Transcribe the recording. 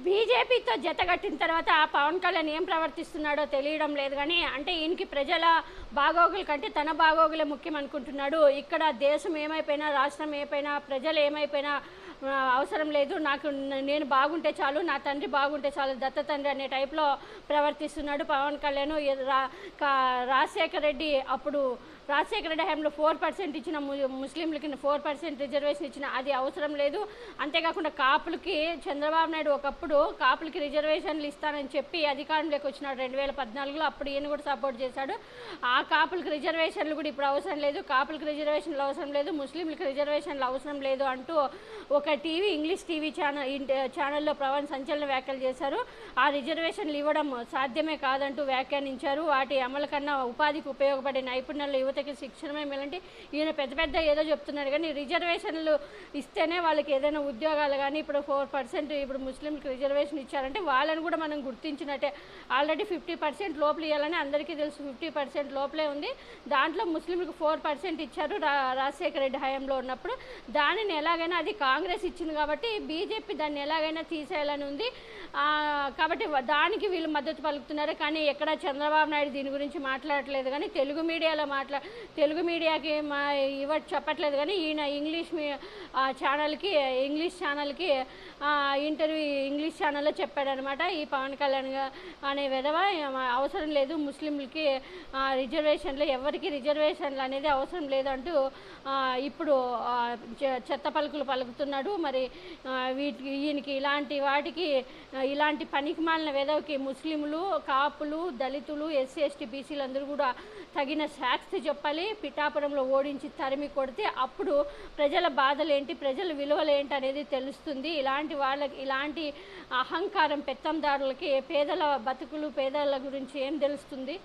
బీజేపీతో జతగట్టిన తర్వాత పవన్ కళ్యాణ్ ఏం ప్రవర్తిస్తున్నాడో తెలియడం లేదు కానీ అంటే ఈయనకి ప్రజల బాగోగుల కంటే తన బాగోగులే ముఖ్యం అనుకుంటున్నాడు. ఇక్కడ దేశం ఏమైపోయినా, రాష్ట్రం ఏమైపోయినా, ప్రజలు ఏమైపోయినా అవసరం లేదు, నాకు నేను బాగుంటే చాలు, నా తండ్రి బాగుంటే చాలు, దత్త తండ్రి అనే టైప్లో ప్రవర్తిస్తున్నాడు పవన్ కళ్యాణ్. రాజశేఖర రెడ్డి అప్పుడు రాజశేఖర రెడ్డి హయాంలో 4% ఇచ్చిన ముస్లింలకి 4% రిజర్వేషన్ ఇచ్చిన అది అవసరం లేదు. అంతేకాకుండా కాపులకి చంద్రబాబు నాయుడు ఒకప్పుడు కాపులకి రిజర్వేషన్లు ఇస్తానని చెప్పి అధికారంలోకి వచ్చినాడు 2014లో. అప్పుడు ఈయన కూడా సపోర్ట్ చేశాడు. ఆ కాపులకి రిజర్వేషన్లు కూడా ఇప్పుడు అవసరం లేదు, కాపులకి రిజర్వేషన్లు అవసరం లేదు, ముస్లింలకి రిజర్వేషన్లు అవసరం లేదు అంటూ ఒక ఇంగ్లీష్ టీవీ ఛానల్లో పవన్ సంచలన వ్యాఖ్యలు చేశారు. ఆ రిజర్వేషన్లు ఇవ్వడం సాధ్యమే కాదంటూ వ్యాఖ్యానించారు. వాటి అమలు కన్నా ఉపాధికి ఉపయోగపడే నైపుణ్యాలు యువతకి శిక్షణమే మేలంటే ఈయన పెద్ద ఏదో చెప్తున్నాడు కానీ రిజర్వేషన్లు ఇస్తేనే వాళ్ళకి ఏదైనా ఉద్యోగాలు కానీ ఇప్పుడు 4% ఇప్పుడు ముస్లింలకు రిజర్వేషన్ ఇచ్చారంటే వాళ్ళని కూడా మనం గుర్తించినట్టే. ఆల్రెడీ 50% లోపల ఇవ్వాలని అందరికీ తెలుసు, 50% లోపలే ఉంది. దాంట్లో ముస్లింలకు 4% ఇచ్చారు రాజశేఖర రెడ్డి హయాంలో ఉన్నప్పుడు. దానిని ఎలాగైనా అది కాంగ్రెస్ ఇచ్చింది కాబట్టి బీజేపీ దాన్ని ఎలాగైనా తీసేయాలని ఉంది కాబట్టి దానికి వీళ్ళు మద్దతు పలుకుతున్నారు. కానీ ఎక్కడ చంద్రబాబు నాయుడు దీని గురించి మాట్లాడట్లేదు కానీ తెలుగు మీడియాకి చెప్పట్లేదు కానీ ఈయన ఇంగ్లీష్ ఛానల్కి ఇంగ్లీష్ ఛానల్లో చెప్పాడనమాట. ఈ పవన్ కళ్యాణ్ అనే విధవ అవసరం లేదు, ముస్లింలకి రిజర్వేషన్లు ఎవరికి రిజర్వేషన్లు అనేది అవసరం లేదంటూ ఇప్పుడు చెత్త పలుకులు పలుకుతున్నాడు. మరి ఈయనకి ఇలాంటి పనికిమాలిన వెధవకి ముస్లింలు, కాపులు, దళితులు, ఎస్సీ ఎస్టీ బీసీలు అందరూ కూడా తగిన శాస్తి చెప్పాలి. పిఠాపురంలో ఓడించి తరిమి కొడితే అప్పుడు ప్రజల బాధలేంటి, ప్రజల విలువలేంటి అనేది తెలుస్తుంది. ఇలాంటి అహంకారం పెత్తందారులకి పేదల బతుకులు, పేదల గురించి ఏం తెలుస్తుంది?